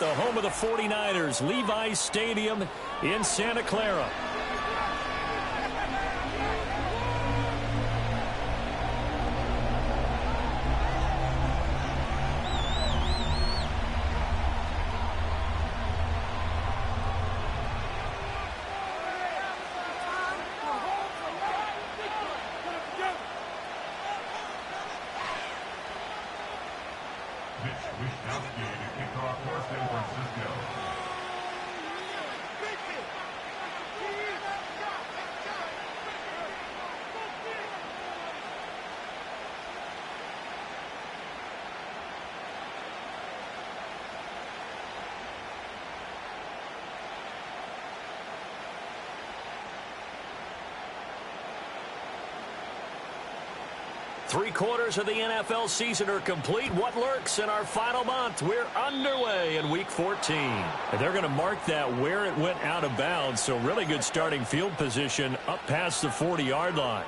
the home of the 49ers, Levi's Stadium in Santa Clara. Three-quarters of the NFL season are complete. What lurks in our final month? We're underway in Week 14. And they're going to mark that where it went out of bounds, so really good starting field position up past the 40-yard line.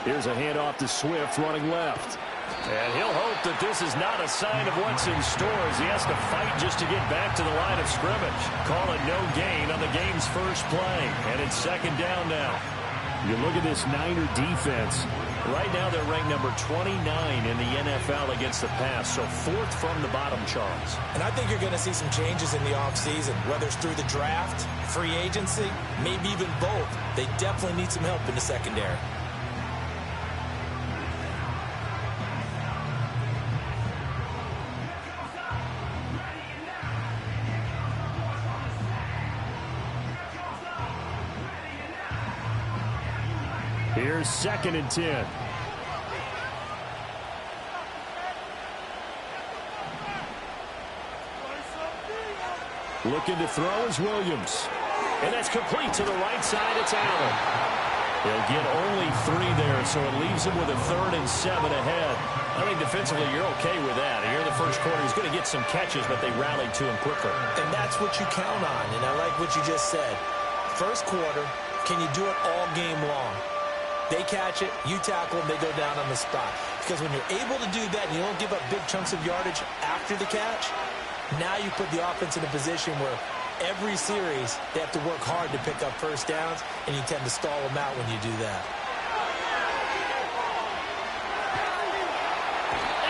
Here's a handoff to Swift running left. And he'll hope that this is not a sign of what's in store as he has to fight just to get back to the line of scrimmage. Call it no gain on the game's first play. And it's second down now. You look at this Niner defense. Right now they're ranked number 29 in the NFL against the pass. So fourth from the bottom, Charles. And I think you're going to see some changes in the offseason, whether it's through the draft, free agency, maybe even both. They definitely need some help in the secondary. Here's 2nd and 10. Looking to throw is Williams. And that's complete to the right side. It's Allen. He'll get only 3 there, so it leaves him with a 3rd and 7 ahead. I think defensively you're okay with that. Here in the first quarter, he's going to get some catches, but they rallied to him quickly. And that's what you count on, and I like what you just said. First quarter, can you do it all game long? They catch it, you tackle them, they go down on the spot. Because when you're able to do that and you don't give up big chunks of yardage after the catch, now you put the offense in a position where every series they have to work hard to pick up first downs, and you tend to stall them out when you do that.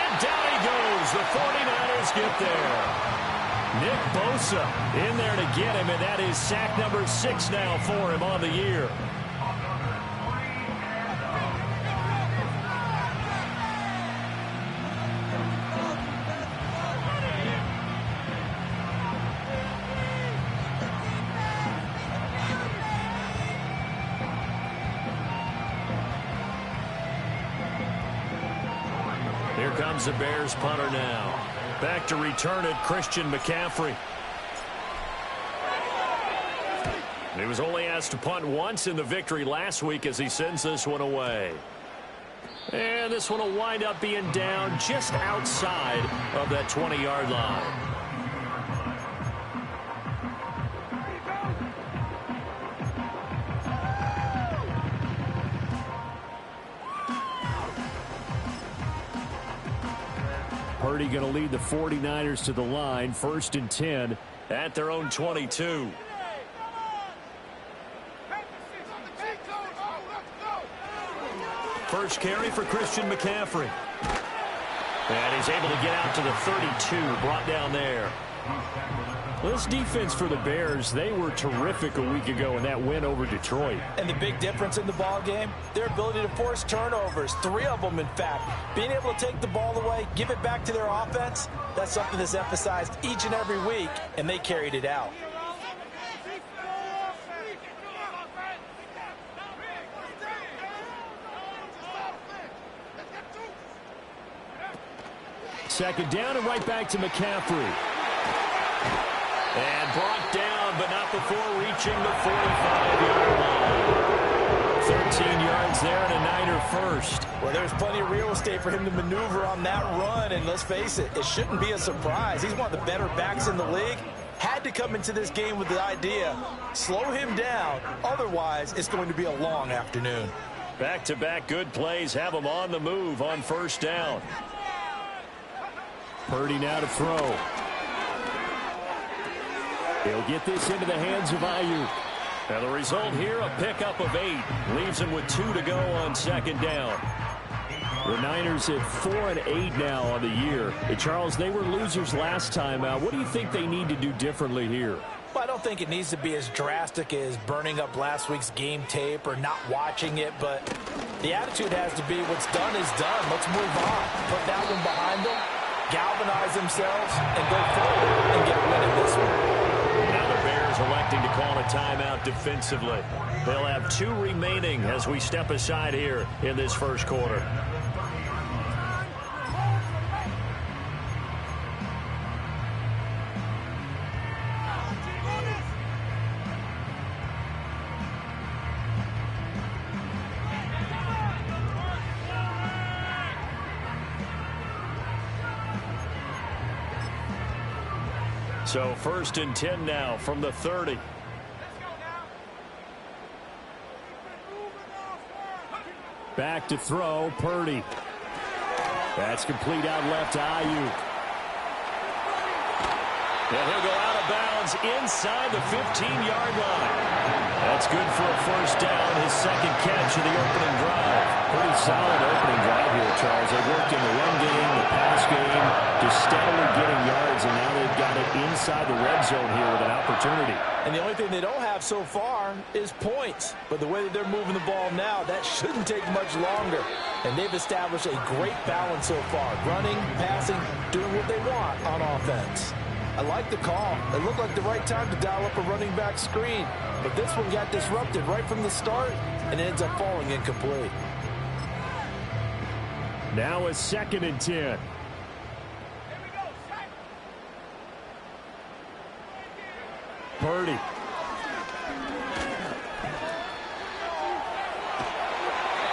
And down he goes. The 49ers get there. Nick Bosa in there to get him, and that is sack number 6 now for him on the year. Here comes the Bears punter now. Back to return it, Christian McCaffrey. He was only asked to punt once in the victory last week as he sends this one away. And this one will wind up being down just outside of that 20-yard line. Purdy going to lead the 49ers to the line. 1st and 10 at their own 22. First carry for Christian McCaffrey. And he's able to get out to the 32, brought down there. This defense for the Bears, they were terrific a week ago in that win over Detroit. And the big difference in the ball game, their ability to force turnovers, 3 of them in fact. Being able to take the ball away, give it back to their offense, that's something that's emphasized each and every week, and they carried it out. second down and right back to McCaffrey. And brought down, but not before reaching the 45-yard line. 13 yards there and a Niner first. Well, there's plenty of real estate for him to maneuver on that run, and let's face it, it shouldn't be a surprise. He's one of the better backs in the league. Had to come into this game with the idea, slow him down, otherwise it's going to be a long afternoon. Back-to-back good plays have him on the move on first down. Purdy now to throw. He'll get this into the hands of Ayuk. And the result here, a pickup of 8. Leaves him with 2 to go on second down. The Niners at 4-8 now on the year. Hey, Charles, they were losers last time out. What do you think they need to do differently here? Well, I don't think it needs to be as drastic as burning up last week's game tape or not watching it, but the attitude has to be what's done is done. Let's move on. Put that one behind them, galvanize themselves, and go forward and get a win in this one. Now the Bears electing to call a timeout defensively. They'll have 2 remaining as we step aside here in this first quarter. So 1st and 10 now from the 30. Back to throw, Purdy. That's complete out left to Ayuk. And he'll go out of bounds inside the 15-yard line. That's good for a first down, his second catch of the opening drive. Pretty solid opening drive here, Charles. They worked in the run game, the pass game, just steadily getting yards, and now they've got it inside the red zone here with an opportunity. And the only thing they don't have so far is points. But the way that they're moving the ball now, that shouldn't take much longer. And they've established a great balance so far. Running, passing, doing what they want on offense. I like the call. It looked like the right time to dial up a running back screen. But this one got disrupted right from the start and it ends up falling incomplete. Now a 2nd and 10. Purdy.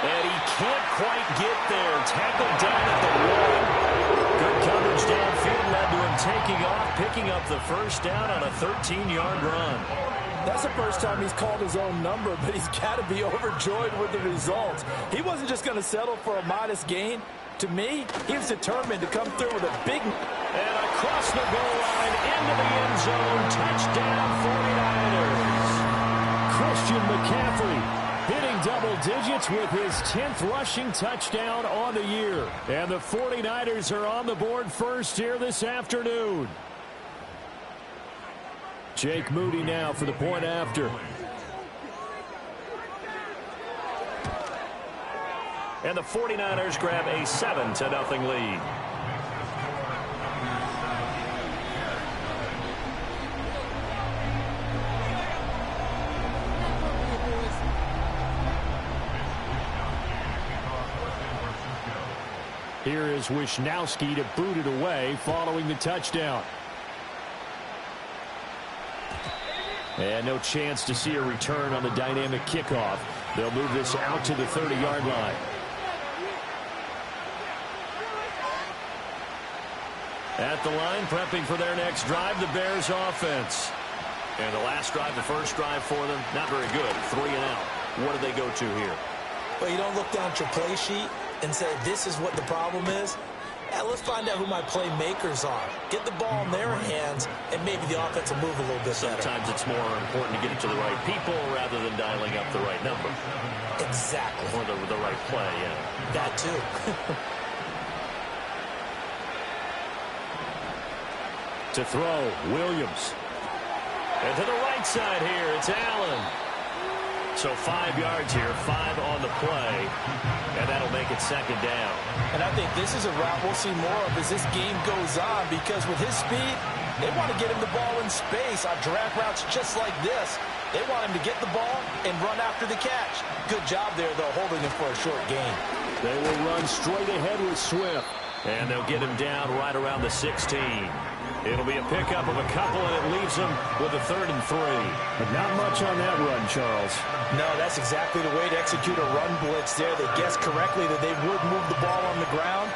And he can't quite get there. Tackled down at the 1. Good coverage downfield led to him taking off, picking up the first down on a 13-yard run. That's the first time he's called his own number, but he's got to be overjoyed with the results. He wasn't just going to settle for a modest gain. To me, he was determined to come through with a big... And across the goal line, into the end zone, touchdown 49ers. Christian McCaffrey hitting double digits with his 10th rushing touchdown on the year. And the 49ers are on the board first here this afternoon. Jake Moody now for the point after. And the 49ers grab a 7-0 lead. Here is Wishnowski to boot it away following the touchdown. And no chance to see a return on the dynamic kickoff. They'll move this out to the 30-yard line. At the line, prepping for their next drive, the Bears offense. And the last drive, the first drive for them, not very good. 3 and out. What do they go to here? Well, you don't look down at your play sheet and say, this is what the problem is. Yeah, let's find out who my playmakers are. Get the ball in their hands, and maybe the offense will move a little bit better. Sometimes it's more important to get it to the right people rather than dialing up the right number. Exactly. Or the right play, yeah. That too. To throw, Williams. And to the right side here, it's Allen. So 5 yards here, 5 on the play, and that'll make it second down. And I think this is a route we'll see more of as this game goes on, because with his speed, they want to get him the ball in space on drag routes just like this. They want him to get the ball and run after the catch. Good job there, though, holding him for a short gain. They will run straight ahead with Swift. And they'll get him down right around the 16. It'll be a pickup of a couple, and it leaves them with a 3rd and 3. But not much on that run, Charles. No, that's exactly the way to execute a run blitz there. They guessed correctly that they would move the ball on the ground,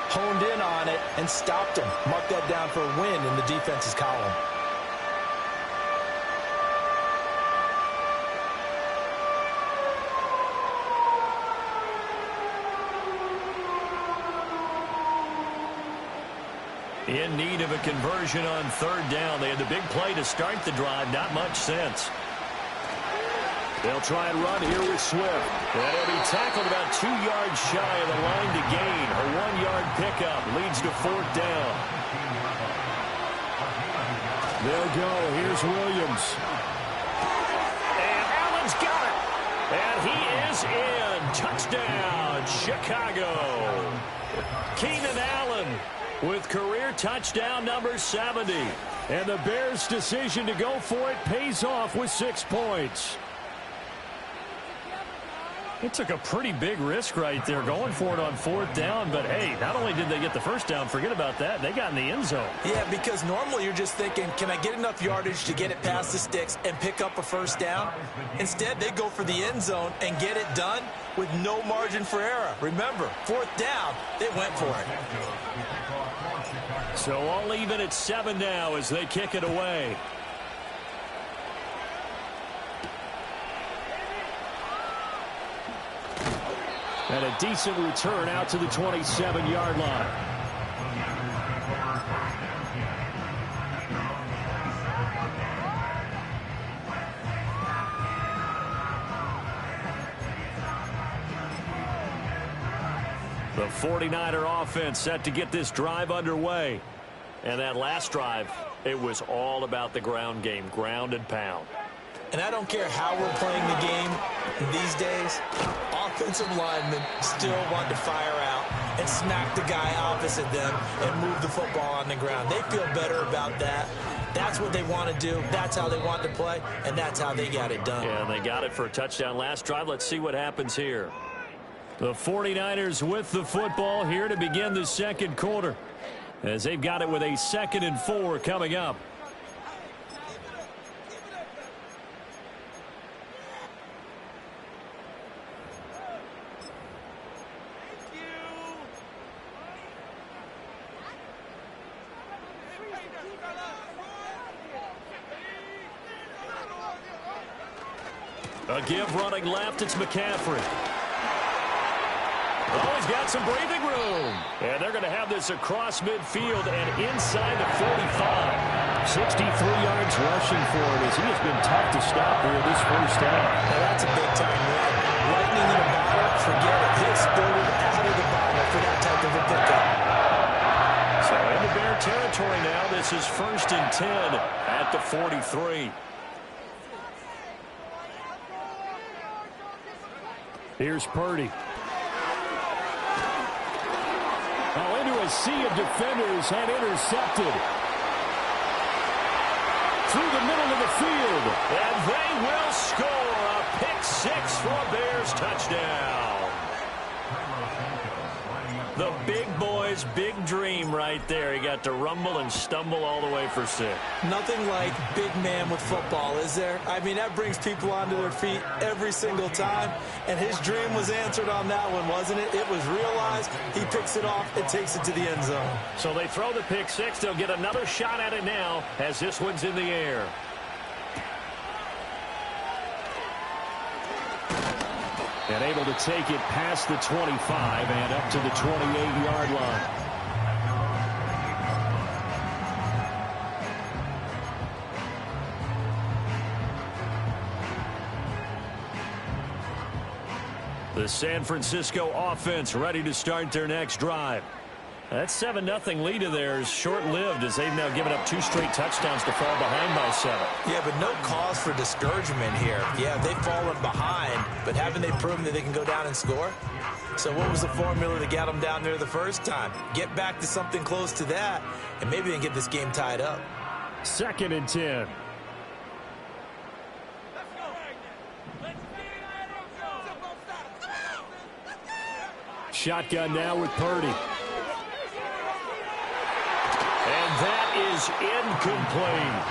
honed in on it, and stopped them. Mark that down for a win in the defense's column. In need of a conversion on 3rd down. They had the big play to start the drive. Not much sense. They'll try and run here with Swift. And he'll be tackled about 2 yards shy of the line to gain. A 1-yard pickup leads to 4th down. They'll go. Here's Williams. And Allen's got it. And he is in. Touchdown, Chicago. Keenan Allen with career touchdown number 70. And the Bears' decision to go for it pays off with 6 points. It took a pretty big risk right there going for it on 4th down. But, hey, not only did they get the 1st down, forget about that, they got in the end zone. Yeah, because normally you're just thinking, can I get enough yardage to get it past the sticks and pick up a 1st down? Instead, they go for the end zone and get it done with no margin for error. Remember, 4th down, they went for it. So all even at 7 now as they kick it away. And a decent return out to the 27-yard line. The 49er offense set to get this drive underway. And that last drive, it was all about the ground game, ground and pound. And I don't care how we're playing the game these days, offensive linemen still want to fire out and smack the guy opposite them and move the football on the ground. They feel better about that. That's what they want to do. That's how they want to play, and that's how they got it done. Yeah, and they got it for a touchdown last drive. Let's see what happens here. The 49ers with the football here to begin the 2nd quarter, as they've got it with a 2nd and 4 coming up. A give running left, it's McCaffrey. Oh, he's got some breathing room. And they're going to have this across midfield and inside the 45. 63 yards rushing for him as he has been tough to stop here this 1st half. Now that's a big-time win. Lightning in a bottle, forget it. He exploded out of the bottle for that type of a pickup. So into Bear territory now. This is 1st and 10 at the 43. Here's Purdy. Into a sea of defenders and intercepted. Through the middle of the field. And they will score a pick 6 for a Bears touchdown. The big boy's big dream right there. He got to rumble and stumble all the way for 6. Nothing like big man with football, is there? I mean, that brings people onto their feet every single time. And his dream was answered on that one, wasn't it? It was realized. He picks it off and takes it to the end zone. So they throw the pick 6. They'll get another shot at it now as this one's in the air. And able to take it past the 25 and up to the 28-yard line. The San Francisco offense ready to start their next drive. That 7-0 lead of theirs short-lived as they've now given up 2 straight touchdowns to fall behind by 7. Yeah, but no cause for discouragement here. Yeah, they've fallen behind, but haven't they proven that they can go down and score? So what was the formula to get them down there the first time? Get back to something close to that, and maybe they can get this game tied up. 2nd and 10. Shotgun now with Purdy. that is incomplete.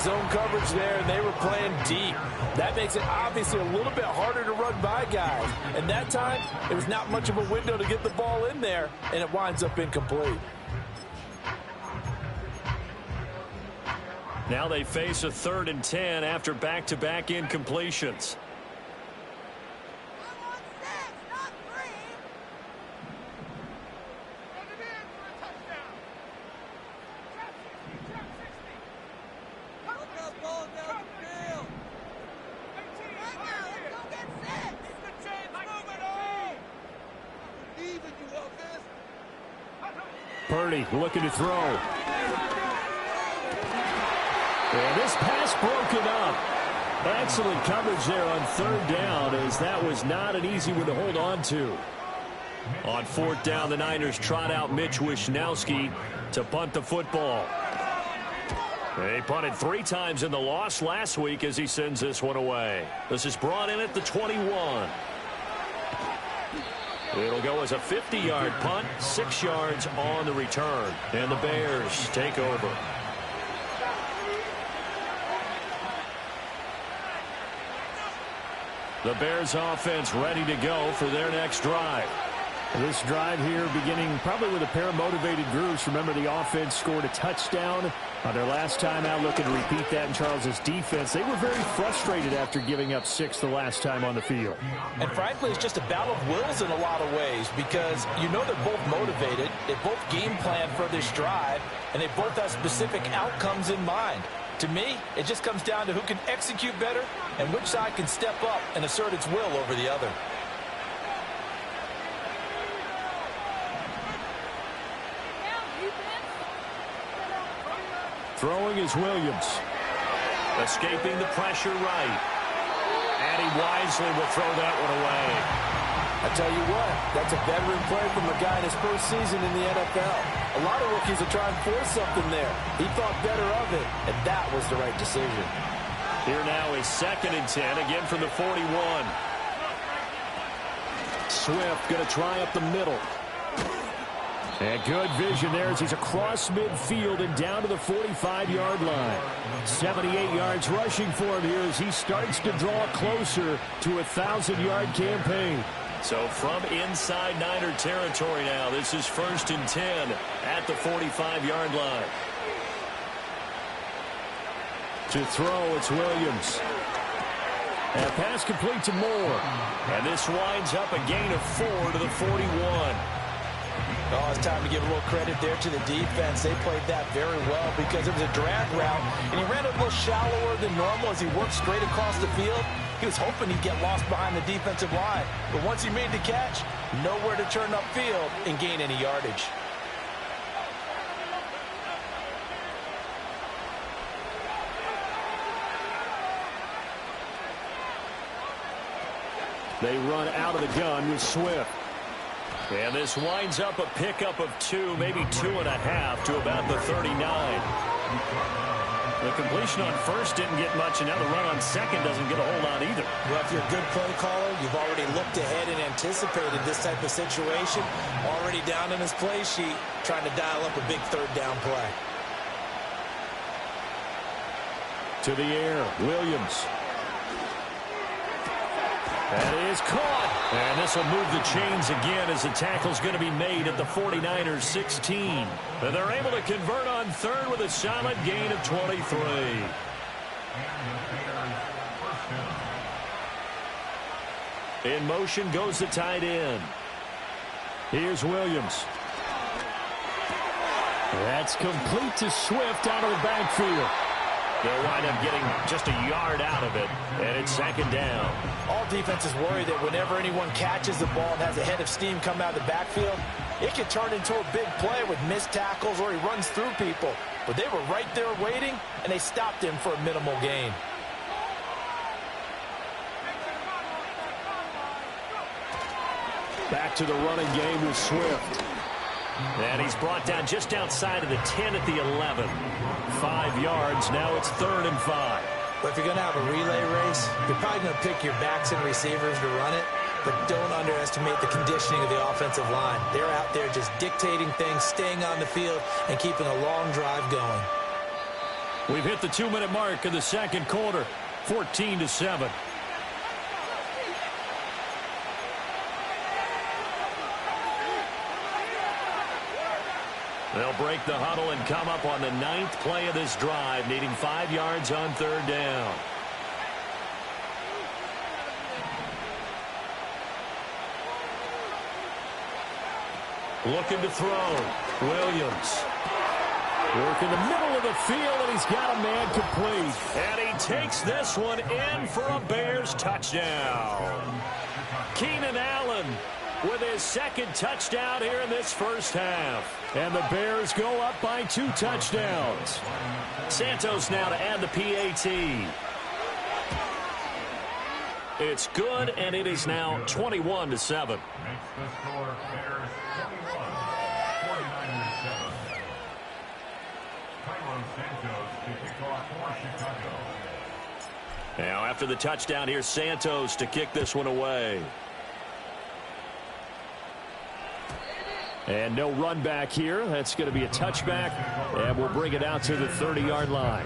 Zone coverage there, and they were playing deep. That makes it obviously a little bit harder to run by guys. And that time, it was not much of a window to get the ball in there, and it winds up incomplete. Now they face a 3rd and 10 after back-to-back incompletions. Purdy looking to throw. And this pass broken up. Excellent coverage there on 3rd down, as that was not an easy one to hold on to. On 4th down, the Niners trot out Mitch Wishnowski to punt the football. They punted 3 times in the loss last week as he sends this one away. This is brought in at the 21. It'll go as a 50-yard punt, 6 yards on the return. And the Bears take over. The Bears offense ready to go for their next drive. This drive here beginning probably with a pair of motivated groups. Remember, the offense scored a touchdown on their last time out, looking to repeat that in Charles' defense. They were very frustrated after giving up 6 the last time on the field. And frankly, it's just a battle of wills in a lot of ways, because you know they're both motivated, they both game plan for this drive, and they both have specific outcomes in mind. To me, it just comes down to who can execute better and which side can step up and assert its will over the other. Throwing is Williams. Escaping the pressure right. And he wisely will throw that one away. I tell you what, that's a veteran play from a guy in his first season in the NFL. A lot of rookies will try and force something there. He thought better of it, and that was the right decision. Here now is 2nd and 10, again from the 41. Swift going to try up the middle. And good vision there as he's across midfield and down to the 45-yard line. 78 yards rushing for him here as he starts to draw closer to a 1,000-yard campaign. So from inside Niner territory now, this is 1st and 10 at the 45-yard line. To throw, it's Williams. And pass complete to Moore. And this winds up a gain of 4 to the 41. Oh, it's time to give a little credit there to the defense. They played that very well because it was a drag route, and he ran a little shallower than normal as he worked straight across the field. He was hoping he'd get lost behind the defensive line, but once he made the catch, nowhere to turn upfield and gain any yardage. They run out of the gun with Swift. And this winds up a pickup of 2, maybe 2.5 to about the 39. The completion on 1st didn't get much, and now the run on 2nd doesn't get a whole lot either. Well, if you're a good play caller, you've already looked ahead and anticipated this type of situation. Already down in his play sheet, trying to dial up a big 3rd down play. To the air, Williams. That is caught. And this will move the chains again as the tackle's going to be made at the 49ers 16. And they're able to convert on 3rd with a solid gain of 23. In motion goes the tight end. Here's Williams. That's complete to Swift out of the backfield. They'll wind up getting just a yard out of it, and it's 2nd down. All defenses worry that whenever anyone catches the ball and has a head of steam come out of the backfield, it can turn into a big play with missed tackles or he runs through people. But they were right there waiting, and they stopped him for a minimal gain. Back to the running game with Swift. And he's brought down just outside of the 10 at the 11. 5 yards. Now it's 3rd and 5. But if you're going to have a relay race, you're probably going to pick your backs and receivers to run it. but don't underestimate the conditioning of the offensive line. They're out there just dictating things, staying on the field, and keeping a long drive going. We've hit the 2-minute mark of the second quarter, 14-7. They'll break the huddle and come up on the 9th play of this drive, needing 5 yards on 3rd down. Looking to throw. Williams. Work in the middle of the field, and he's got a man complete. And he takes this one in for a Bears touchdown. Keenan Allen with his second touchdown here in this first half. And the Bears go up by 2 touchdowns. Santos now to add the PAT. It's good, and it is now 21-7. Now after the touchdown, here's Santos to kick this one away. And no run back here. That's going to be a touchback, and we'll bring it out to the 30-yard line.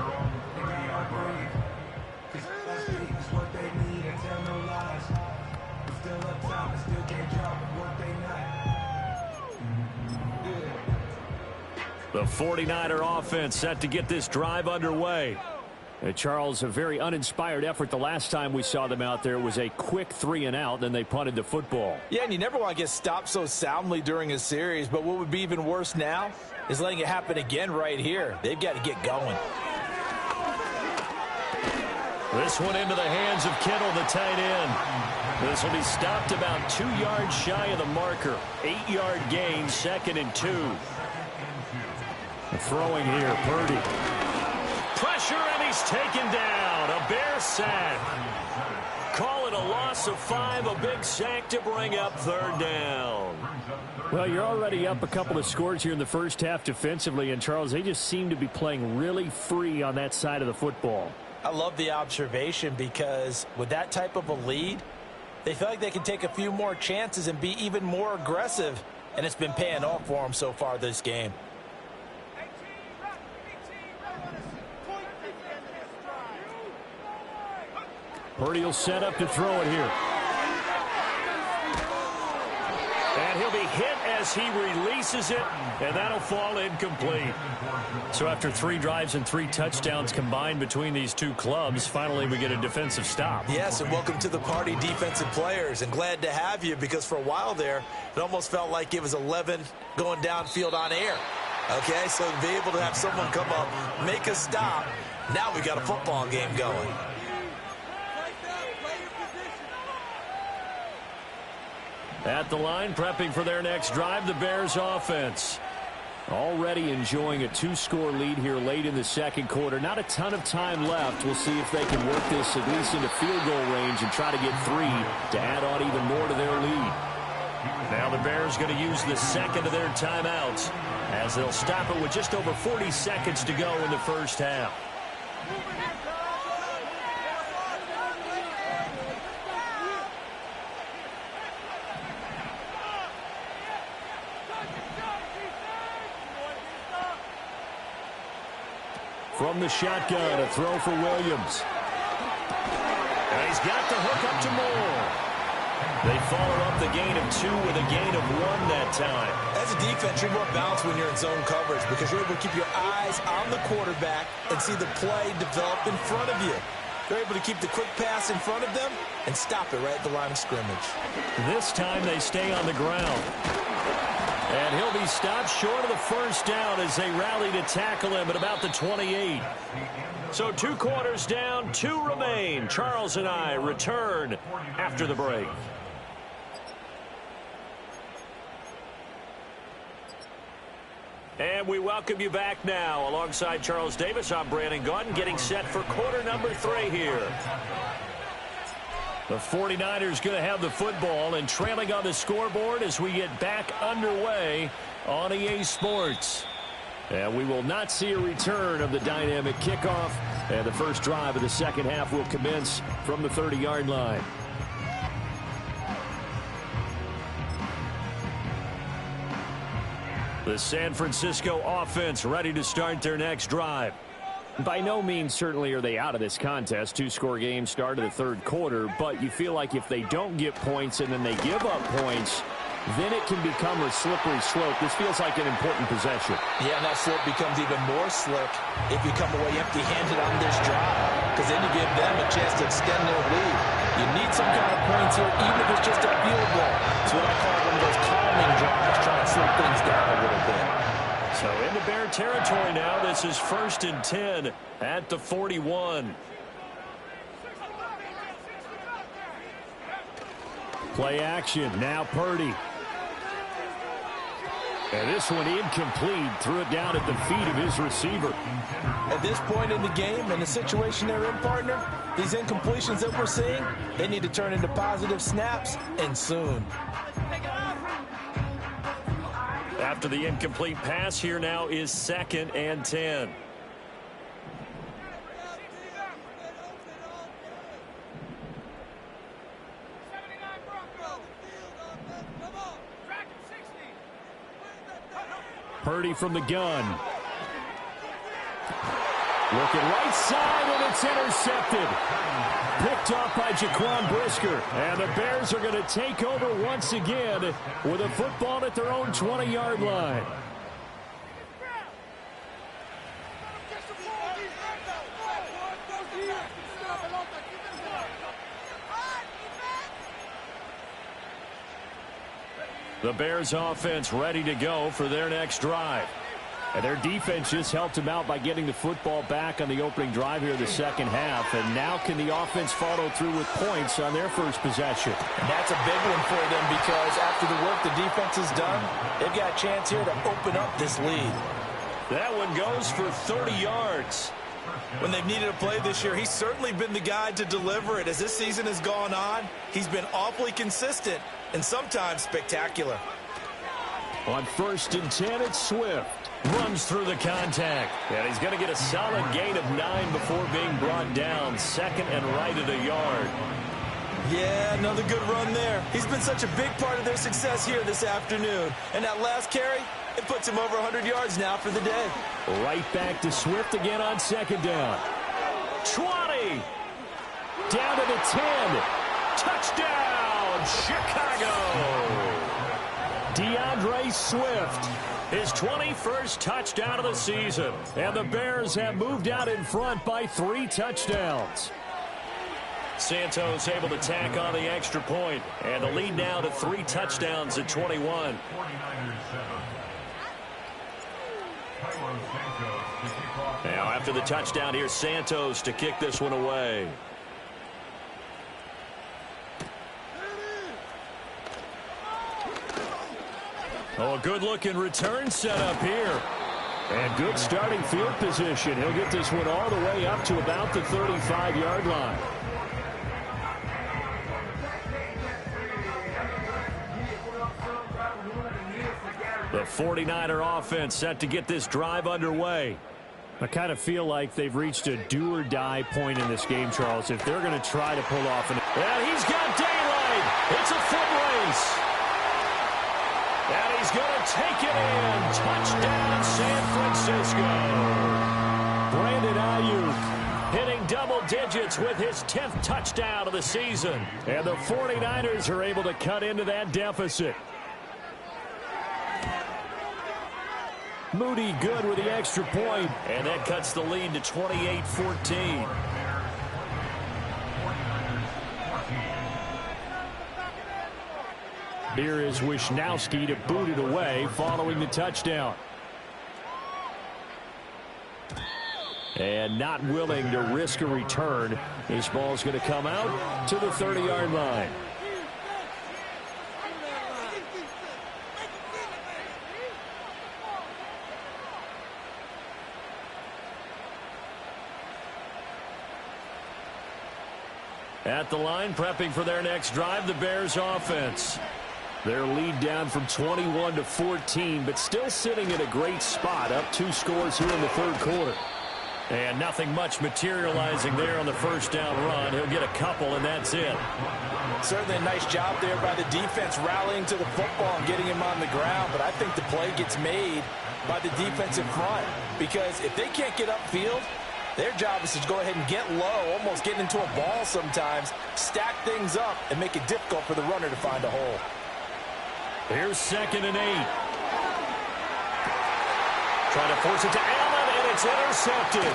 The 49er offense set to get this drive underway. Charles, a very uninspired effort the last time we saw them out there. It was a quick 3-and-out, then they punted the football. Yeah, and you never want to get stopped so soundly during a series, but what would be even worse now is letting it happen again right here. They've got to get going. This one into the hands of Kittle, the tight end. This will be stopped about 2 yards shy of the marker. 8-yard gain, 2nd and 2. Throwing here, Purdy. Pressure, and he's taken down. A Bear sack. Call it a loss of 5, a big sack to bring up 3rd down. Well, you're already up a couple of scores here in the first half defensively, and Charles, they just seem to be playing really free on that side of the football. I love the observation because with that type of a lead, they feel like they can take a few more chances and be even more aggressive, and it's been paying off for them so far this game. Purdy will set up to throw it here. And he'll be hit as he releases it, and that'll fall incomplete. So after 3 drives and 3 touchdowns combined between these two clubs, finally we get a defensive stop. Yes, and welcome to the party, defensive players, and glad to have you because for a while there, it almost felt like it was 11 going downfield on air. Okay, so to be able to have someone come up, make a stop, now we got a football game going. At the line, prepping for their next drive, the Bears offense. Already enjoying a 2-score lead here late in the second quarter. Not a ton of time left. We'll see if they can work this at least into field goal range and try to get 3 to add on even more to their lead. Now the Bears going to use the second of their timeouts as they'll stop it with just over 40 seconds to go in the first half. From the shotgun, a throw for Williams. And he's got the hook up to Moore. They follow up the gain of 2 with a gain of 1 that time. As a defense, you're more balanced when you're in zone coverage because you're able to keep your eyes on the quarterback and see the play develop in front of you. You're able to keep the quick pass in front of them and stop it right at the line of scrimmage. This time they stay on the ground. And he'll be stopped short of the first down as they rally to tackle him at about the 28. So 2 quarters down, 2 remain. Charles and I return after the break. And we welcome you back now. Alongside Charles Davis, I'm Brandon Gaudin, getting set for quarter number 3 here. The 49ers going to have the football and trailing on the scoreboard as we get back underway on EA Sports. And we will not see a return of the dynamic kickoff. And the first drive of the second half will commence from the 30-yard line. The San Francisco offense ready to start their next drive. By no means certainly are they out of this contest. Two-score game start of the third quarter, but you feel like if they don't get points and then they give up points, then it can become a slippery slope. This feels like an important possession. Yeah, and that slope becomes even more slick if you come away empty-handed on this drive, because then you give them a chance to extend their lead. You need some kind of points here, even if it's just a field goal. It's what I call one of those calming drives, trying to slow things down a little bit. So into Bear territory now. This is 1st and 10 at the 41. Play action. Now Purdy. And this one incomplete. Threw it down at the feet of his receiver. At this point in the game and the situation they're in, partner, these incompletions that we're seeing, they need to turn into positive snaps, and soon. After the incomplete pass, here now is 2nd and 10. Purdy from the gun. Looking right side, and it's intercepted. Picked off by Jaquan Brisker. And the Bears are going to take over once again with a football at their own 20-yard line. The Bears offense ready to go for their next drive. And their defense just helped them out by getting the football back on the opening drive here in the second half. And now can the offense follow through with points on their first possession? And that's a big one for them, because after the work the defense has done, they've got a chance here to open up this lead. That one goes for 30 yards. When they've needed a play this year, he's certainly been the guy to deliver it. As this season has gone on, he's been awfully consistent and sometimes spectacular. On 1st and 10, it's Swift. Runs through the contact. And he's going to get a solid gain of 9 before being brought down. 2nd and right at a yard. Yeah, another good run there. He's been such a big part of their success here this afternoon. And that last carry, it puts him over 100 yards now for the day. Right back to Swift again on 2nd down. 20. Down to the 10. Touchdown, Chicago. DeAndre Swift. His 21st touchdown of the season. And the Bears have moved out in front by 3 touchdowns. Santos able to tack on the extra point. And the lead now to 3 touchdowns at 21. Now after the touchdown, here's Santos to kick this one away. Oh, a good-looking return set up here. And good starting field position. He'll get this one all the way up to about the 35-yard line. The 49er offense set to get this drive underway. I kind of feel like they've reached a do-or-die point in this game, Charles, if they're going to try to pull off an... And he's got daylight. It's a foot race. And he's going to take it in. Touchdown, San Francisco. Brandon Ayuk hitting double digits with his 10th touchdown of the season. And the 49ers are able to cut into that deficit. Moody good with the extra point. And that cuts the lead to 28-14. Here is Wisnowski to boot it away following the touchdown. And not willing to risk a return. This ball's going to come out to the 30-yard line. At the line, prepping for their next drive, the Bears offense. Their lead down from 21 to 14, but still sitting in a great spot, up 2 scores here in the third quarter. And nothing much materializing there on the first down run. He'll get a couple, and that's it. Certainly a nice job there by the defense rallying to the football and getting him on the ground. But I think the play gets made by the defensive front, because if they can't get upfield, their job is to go ahead and get low, almost get into a ball sometimes, stack things up, and make it difficult for the runner to find a hole. Here's 2nd and 8. Trying to force it to Allen, and it's intercepted.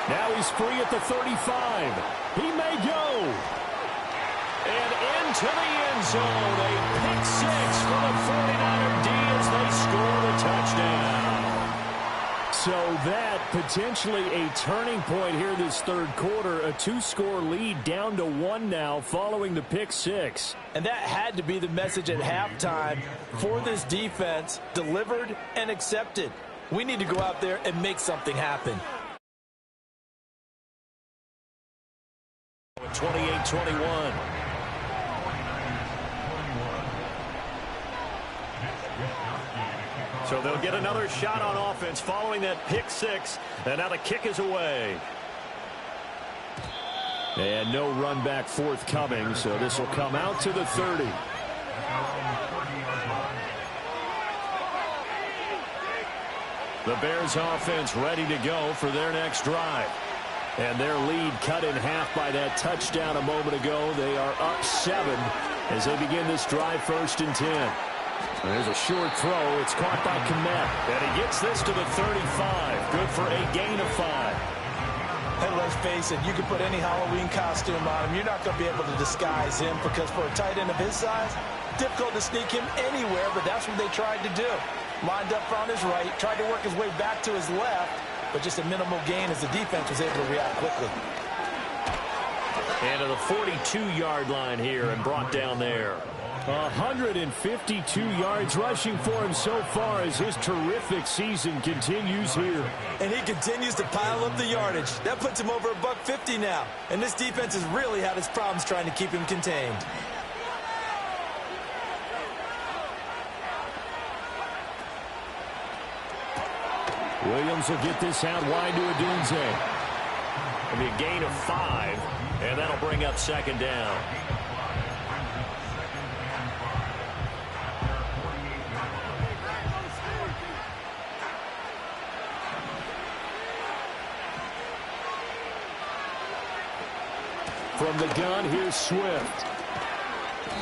Now he's free at the 35. He may go. And into the end zone. A pick 6 for the 49er D as they score the touchdown. So that potentially a turning point here this third quarter. A 2-score lead down to 1 now following the pick 6. And that had to be the message at halftime for this defense. Delivered and accepted. We need to go out there and make something happen. 28-21. So they'll get another shot on offense following that pick 6. And now the kick is away. And no run back forthcoming, so this will come out to the 30. The Bears offense ready to go for their next drive. And their lead cut in half by that touchdown a moment ago. They are up 7 as they begin this drive, 1st and 10. There's a short throw. It's caught by Kmet. And he gets this to the 35. Good for a gain of 5. Hey, let's face it, you can put any Halloween costume on him. You're not going to be able to disguise him, because for a tight end of his size, difficult to sneak him anywhere, but that's what they tried to do. Lined up on his right, tried to work his way back to his left, but just a minimal gain as the defense was able to react quickly. And to the 42-yard line here and brought down there. 152 yards rushing for him so far as his terrific season continues here. And he continues to pile up the yardage. That puts him over $150 now. And this defense has really had its problems trying to keep him contained. Williams will get this out wide to Odunze. It'll be a gain of 5, and that'll bring up 2nd down. From the gun, here's Swift.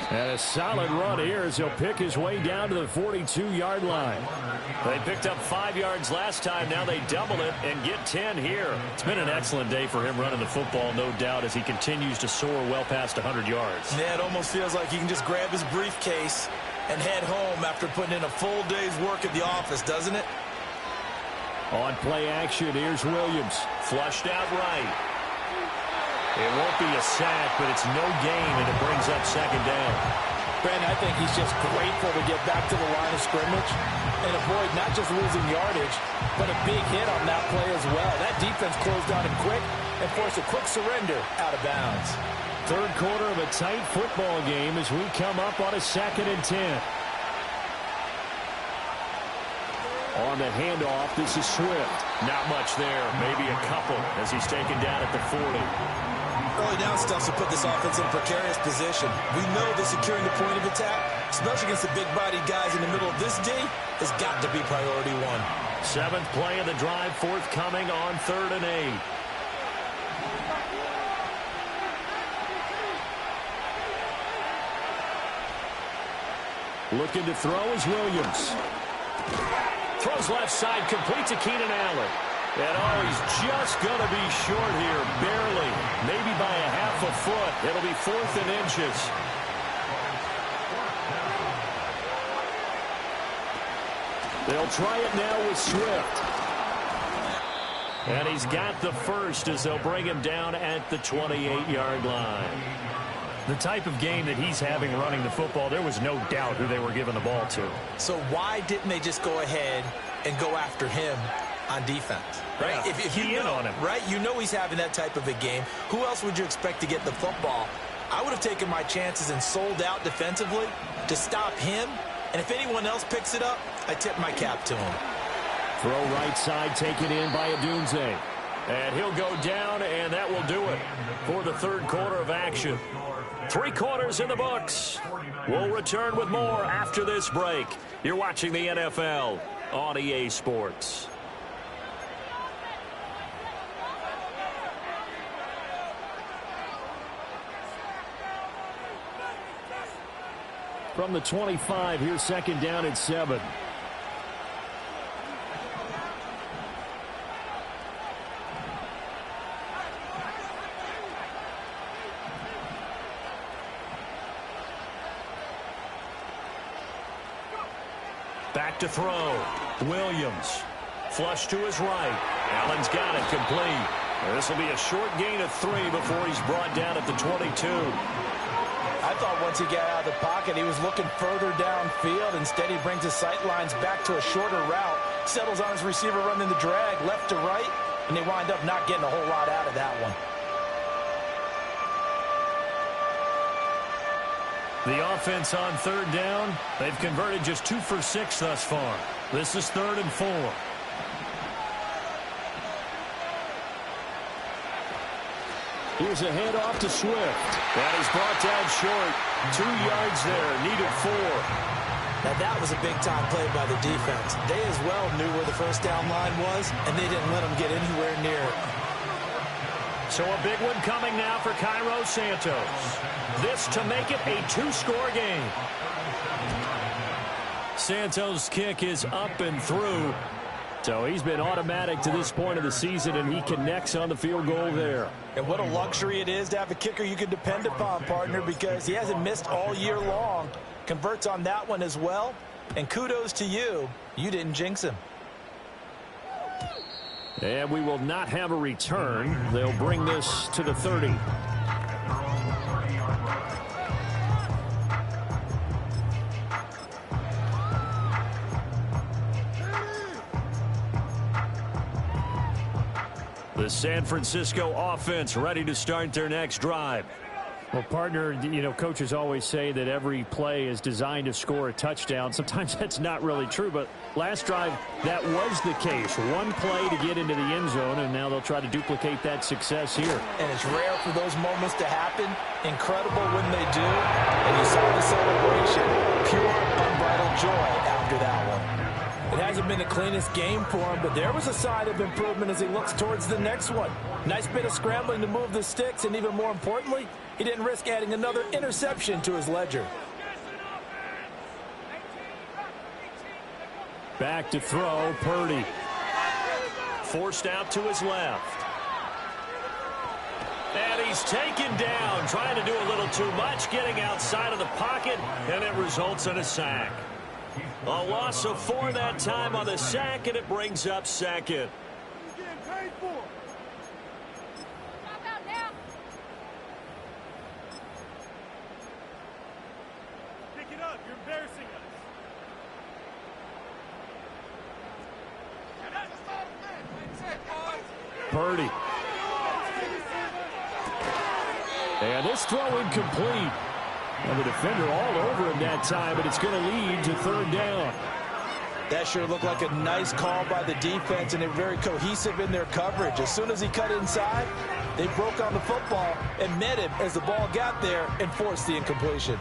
And a solid run here as he'll pick his way down to the 42-yard line. They picked up 5 yards last time. Now they double it and get 10 here. It's been an excellent day for him running the football, no doubt, as he continues to soar well past 100 yards. Yeah, it almost feels like he can just grab his briefcase and head home after putting in a full day's work at the office, doesn't it? On play action, here's Williams. Flushed out right. It won't be a sack, but it's no gain, and it brings up 2nd down. Brandon, I think he's just grateful to get back to the line of scrimmage and avoid not just losing yardage, but a big hit on that play as well. That defense closed on him quick and forced a quick surrender out of bounds. Third quarter of a tight football game as we come up on a 2nd and 10. On the handoff, this is Swift. Not much there, maybe a couple as he's taken down at the 40. Early down stuff to put this offense in a precarious position. We know that securing the point of attack, especially against the big-bodied guys in the middle of this D, has got to be priority 1. 7th play of the drive forthcoming on 3rd and 8. Looking to throw is Williams. Throws left side, complete to Keenan Allen. And oh, he's just going to be short here, barely. Maybe by a half a foot. It'll be 4th and inches. They'll try it now with Swift. And he's got the first as they'll bring him down at the 28-yard line. The type of game that he's having running the football, there was no doubt who they were giving the ball to. So why didn't they just go ahead and go after him on defense? Right? Yeah, if you know, on him. Right? You know he's having that type of a game. Who else would you expect to get the football? I would have taken my chances and sold out defensively to stop him. And if anyone else picks it up, I tip my cap to him. Throw right side taken in by Odunze. And he'll go down, and that will do it for the third quarter of action. 3 quarters in the books. We'll return with more after this break. You're watching the NFL on EA Sports. From the 25, here's second down at 7. Back to throw. Williams. Flush to his right. Allen's got it complete. This will be a short gain of 3 before he's brought down at the 22. I thought once he got out of the pocket, he was looking further downfield. Instead, he brings his sight lines back to a shorter route, settles on his receiver running the drag left to right, and they wind up not getting a whole lot out of that one. The offense on third down, they've converted just 2 for 6 thus far. This is 3rd and 4. Here's a handoff to Swift. And he's brought down short. 2 yards there, needed 4. Now that was a big-time play by the defense. They as well knew where the first down line was, and they didn't let them get anywhere near it. So a big one coming now for Cairo Santos. This to make it a 2-score game. Santos' kick is up and through. So he's been automatic to this point of the season, and he connects on the field goal there. And what a luxury it is to have a kicker you can depend upon, partner, because he hasn't missed all year long. Converts on that one as well. And kudos to you. You didn't jinx him. And we will not have a return. They'll bring this to the 30. The San Francisco offense ready to start their next drive. Well, partner, you know, coaches always say that every play is designed to score a touchdown. Sometimes that's not really true, but last drive, that was the case. One play to get into the end zone, and now they'll try to duplicate that success here. And it's rare for those moments to happen. Incredible when they do. And you saw the celebration. Pure, unbridled joy after that one. It hasn't been the cleanest game for him, but there was a sign of improvement as he looks towards the next one. Nice bit of scrambling to move the sticks, and even more importantly, he didn't risk adding another interception to his ledger. Back to throw, Purdy. Forced out to his left. And he's taken down, trying to do a little too much, getting outside of the pocket, and it results in a sack. A loss of 4 that time on the sack, and it brings up second. Pick it up. You're embarrassing us. Purdy. And this throw incomplete. And the defender all over him that time, but it's going to lead to 3rd down. That sure looked like a nice call by the defense, and they're very cohesive in their coverage. As soon as he cut inside, they broke on the football and met him as the ball got there and forced the incompletion.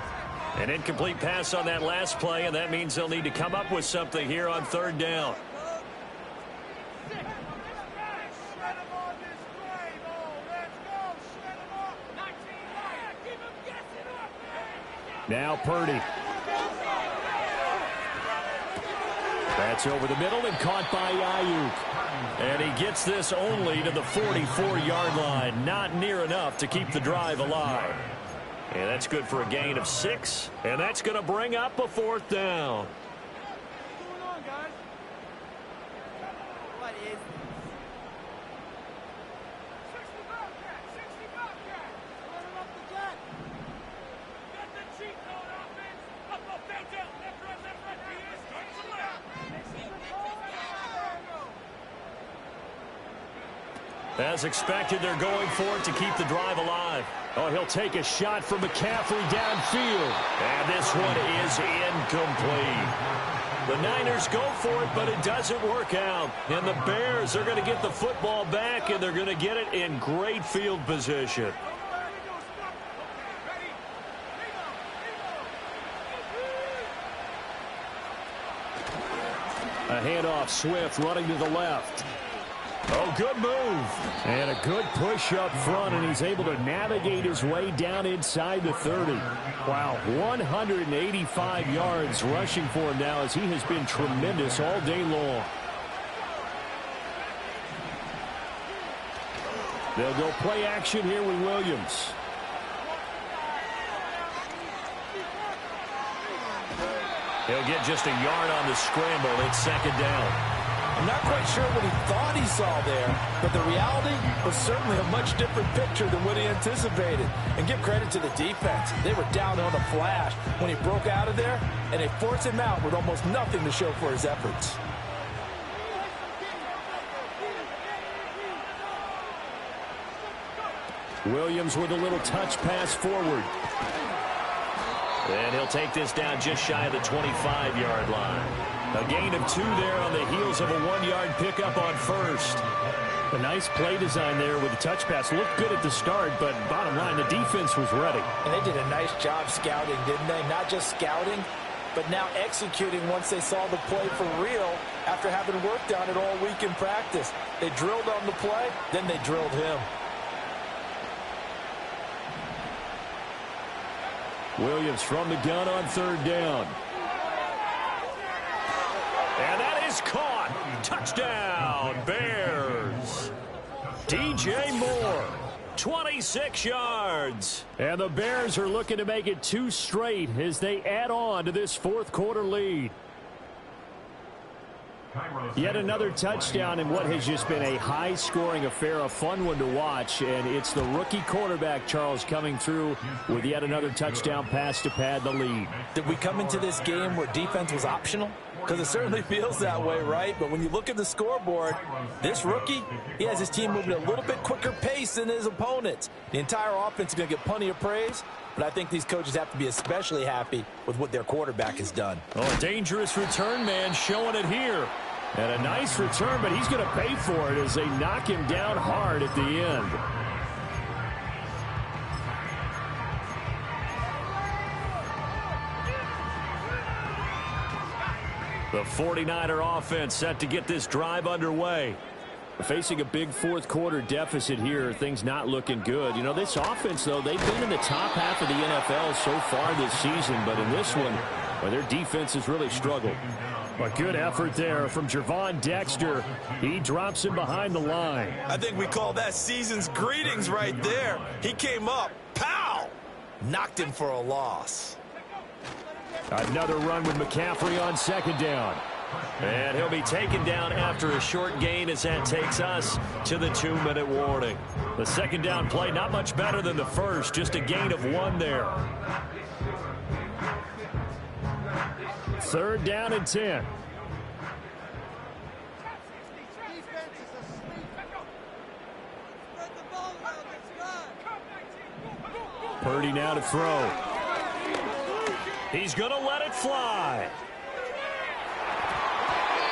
An incomplete pass on that last play, and that means they'll need to come up with something here on 3rd down. Now Purdy. That's over the middle and caught by Ayuk. And he gets this only to the 44-yard line. Not near enough to keep the drive alive. And that's good for a gain of 6. And that's going to bring up a 4th down. What's going on, guys? What is this? 60 Bobcat! 60 Bobcat! Running up the gut! Got the cheat code offense! Up, down, left, right. He is straight to left! As expected, they're going for it to keep the drive alive. Oh, he'll take a shot from McCaffrey downfield. And this one is incomplete. The Niners go for it, but it doesn't work out. And the Bears are going to get the football back, and they're going to get it in great field position. A handoff, Swift running to the left. Oh, good move. And a good push up front, and he's able to navigate his way down inside the 30. Wow, 185 yards rushing for him now as he has been tremendous all day long. They'll go play action here with Williams. He'll get just a yard on the scramble. It's second down. I'm not quite sure what he thought he saw there, but the reality was certainly a much different picture than what he anticipated. And give credit to the defense. They were down on a flash when he broke out of there, and they forced him out with almost nothing to show for his efforts. Williams with a little touch pass forward. And he'll take this down just shy of the 25-yard line. A gain of 2 there on the heels of a 1-yard pickup on first. A nice play design there with the touch pass. Looked good at the start, but bottom line, the defense was ready. And they did a nice job scouting, didn't they? Not just scouting, but now executing once they saw the play for real after having worked on it all week in practice. They drilled on the play, then they drilled him. Williams from the gun on third down. And that is caught. Touchdown, Bears. DJ Moore, 26 yards. And the Bears are looking to make it 2 straight as they add on to this fourth quarter lead. Yet another touchdown in what has just been a high-scoring affair, a fun one to watch. And it's the rookie quarterback, Charles, coming through with yet another touchdown pass to pad the lead. Did we come into this game where defense was optional? Because it certainly feels that way, right? But when you look at the scoreboard, this rookie, he has his team moving at a little bit quicker pace than his opponents. The entire offense is going to get plenty of praise, but I think these coaches have to be especially happy with what their quarterback has done. Oh, a dangerous return man showing it here. And a nice return, but he's going to pay for it as they knock him down hard at the end. The 49er offense set to get this drive underway. Facing a big fourth quarter deficit here, things not looking good. You know, this offense, though, they've been in the top half of the NFL so far this season, but in this one, well, their defense has really struggled. A good effort there from Gervon Dexter. He drops him behind the line. I think we call that season's greetings right there. He came up, pow! Knocked him for a loss. Another run with McCaffrey on second down. And he'll be taken down after a short gain as that takes us to the 2-minute warning. The second down play not much better than the first, just a gain of 1 there. Third down and 10. Purdy now to throw. He's going to let it fly.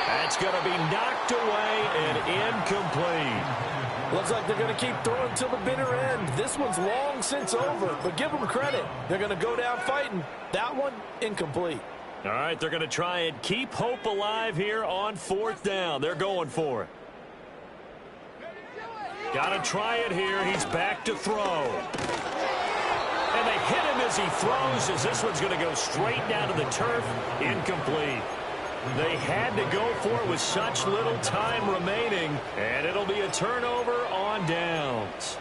That's going to be knocked away and incomplete. Looks like they're going to keep throwing till the bitter end. This one's long since over, but give them credit. They're going to go down fighting. That one, incomplete. All right, they're going to try and keep hope alive here on fourth down. They're going for it. Got to try it here. He's back to throw. And they hit him as he throws, as this one's going to go straight down to the turf. Incomplete. They had to go for it with such little time remaining, and it'll be a turnover on downs.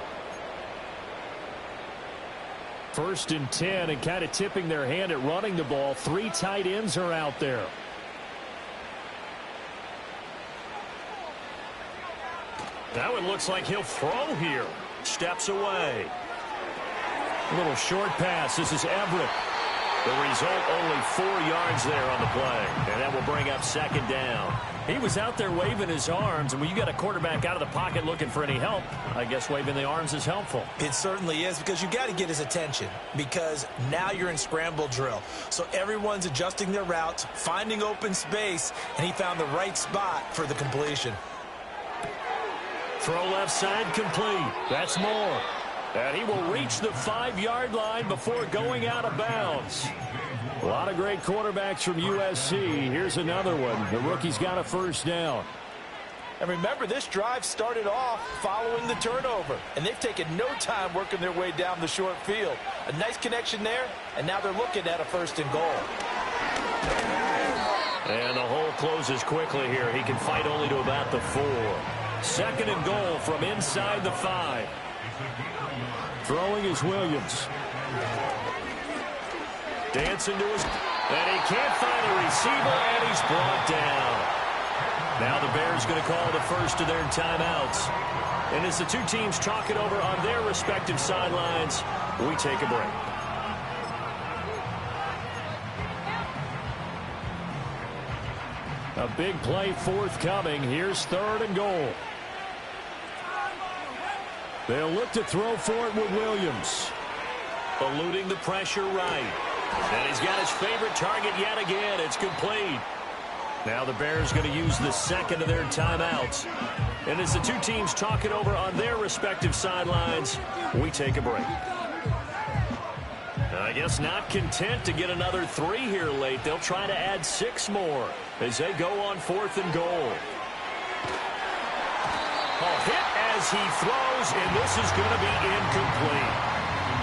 First and 10, and kind of tipping their hand at running the ball. 3 tight ends are out there. That one looks like he'll throw here. Steps away. A little short pass. This is Everett. The result, only 4 yards there on the play. And that will bring up second down. He was out there waving his arms, and when you got a quarterback out of the pocket looking for any help, I guess waving the arms is helpful. It certainly is, because you got to get his attention, because now you're in scramble drill. So everyone's adjusting their routes, finding open space, and he found the right spot for the completion. Throw left side complete. That's Moore. And he will reach the 5-yard line before going out of bounds. A lot of great quarterbacks from USC. Here's another one. The rookie's got a first down. And remember, this drive started off following the turnover, and they've taken no time working their way down the short field. A nice connection there, and now they're looking at a 1st and goal. And the hole closes quickly here. He can fight only to about the 4. 2nd and goal from inside the 5. Throwing is Williams. Dancing to his... And he can't find a receiver, and he's brought down. Now the Bears going to call the first of their timeouts. And as the two teams talk it over on their respective sidelines, we take a break. A big play forthcoming. Here's 3rd and goal. They'll look to throw for it with Williams. Eluding the pressure right. And he's got his favorite target yet again. It's complete. Now the Bears going to use the 2nd of their timeouts. And as the two teams talk it over on their respective sidelines, we take a break. I guess not content to get another 3 here late. They'll try to add 6 more as they go on 4th and goal. A hit as he throws, and this is going to be incomplete.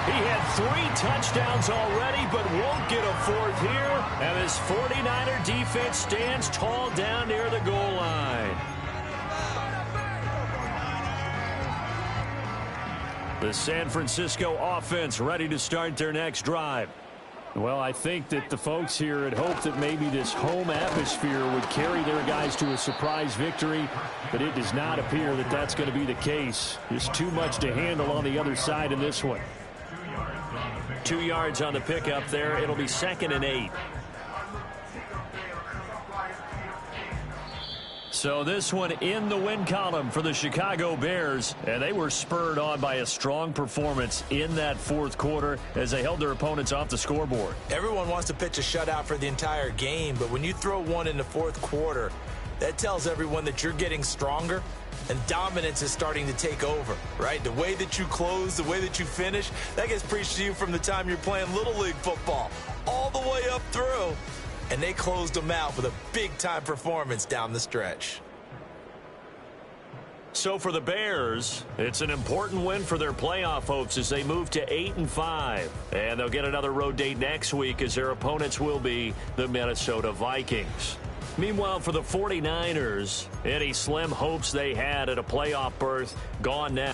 He had 3 touchdowns already, but won't get a 4th here. And his 49er defense stands tall down near the goal line. The San Francisco offense ready to start their next drive. Well, I think that the folks here had hoped that maybe this home atmosphere would carry their guys to a surprise victory, but it does not appear that that's going to be the case. Just too much to handle on the other side in this one. 2 yards on the pickup there. It'll be 2nd and 8. So this one in the win column for the Chicago Bears, and they were spurred on by a strong performance in that 4th quarter as they held their opponents off the scoreboard. Everyone wants to pitch a shutout for the entire game, but when you throw one in the 4th quarter, that tells everyone that you're getting stronger and dominance is starting to take over, right? The way that you close, the way that you finish, that gets preached to you from the time you're playing Little League football all the way up through. And they closed them out with a big-time performance down the stretch. So for the Bears, it's an important win for their playoff hopes as they move to 8-5. And they'll get another road date next week as their opponents will be the Minnesota Vikings. Meanwhile, for the 49ers, any slim hopes they had at a playoff berth gone now.